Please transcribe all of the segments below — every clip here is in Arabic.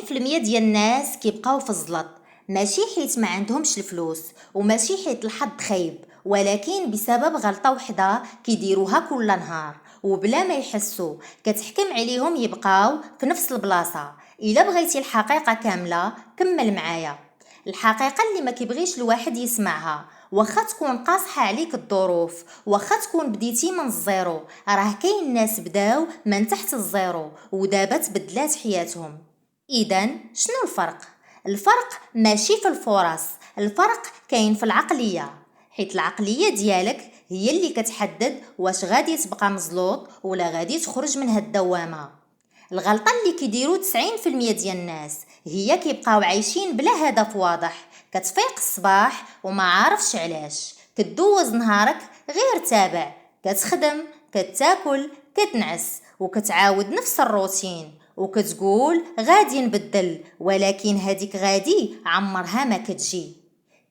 في المية ديال الناس كيبقاو في الزلط، ماشي حيت ما عندهمش الفلوس وماشي حيت الحظ خايب، ولكن بسبب غلطة وحدة كيديروها كل نهار وبلا ما يحسوا كتحكم عليهم يبقاو في نفس البلاصة. الا بغيتي الحقيقة كاملة كمل معايا. الحقيقة اللي ما كيبغيش الواحد يسمعها، واخا تكون قاصحة عليك الظروف، واخا تكون بديتي من الزيرو، راه كاين ناس بداو من تحت الزيرو ودابا تبدلات حياتهم. إذا شنو الفرق؟ الفرق ماشي في الفرص، الفرق كاين في العقلية، حيت العقلية ديالك هي اللي كتحدد واش غادي تبقى مزلوط ولا غادي تخرج من هاد الدوامة. الغلطة اللي كيديرو 90% ديال الناس هي كيبقاو عايشين بلا هدف واضح، كتفيق الصباح وما عارفش علاش، كدوز نهارك غير تابع، كتخدم، كتاكل، كتنعس وكتعاود نفس الروتين وكتقول غادي نبدل، ولكن هاديك غادي عمرها ما كتجي.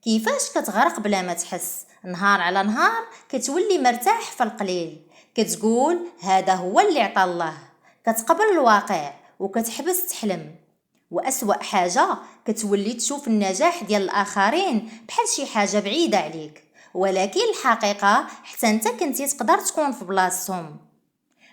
كيفاش كتغرق بلا ما تحس؟ نهار على نهار كتولي مرتاح في القليل، كتقول هذا هو اللي عطا الله، كتقبل الواقع وكتحبس تحلم. وأسوأ حاجة كتولي تشوف النجاح ديال الآخرين بحال شي حاجة بعيدة عليك، ولكن الحقيقة حتى انت كنتي تقدر تكون في بلاصتهم.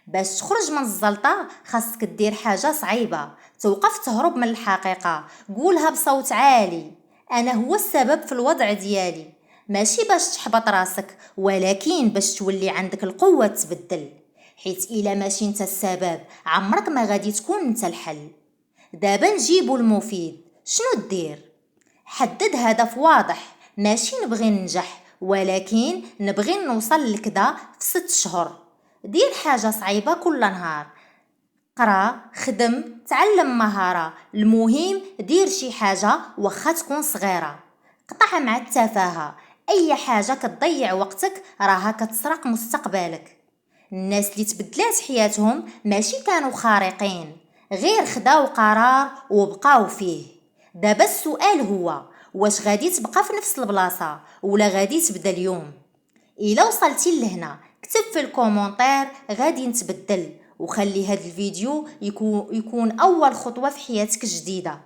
باش تخرج من الزلطة خاصك دير حاجة صعيبة، توقف تهرب من الحقيقة، قولها بصوت عالي: أنا هو السبب في الوضع ديالي، ماشي باش تحبط راسك ولكن باش تولي عندك القوة تبدل، حيت إلا ماشي انت السبب عمرك ما غادي تكون انت الحل. دابا نجيبو المفيد. شنو دير؟ حدد هدف واضح، ماشي نبغي ننجح ولكن نبغي نوصل لكذا في 6 شهور. دير حاجة صعيبة كل نهار، قرا، خدم، تعلم مهارة، المهم دير شي حاجة واخا تكون صغيرة. قطع مع التفاهة، اي حاجة كتضيع وقتك راها كتسرق مستقبلك. الناس اللي تبدلات حياتهم ماشي كانوا خارقين، غير خداو قرار وبقاو فيه. دابا السؤال هو: واش غادي تبقى في نفس البلاصة ولا غادي تبدا اليوم؟ إلا وصلتي لهنا كتب في الكومنتير غادي نتبدل، وخلي هذا الفيديو يكون أول خطوة في حياتك الجديدة.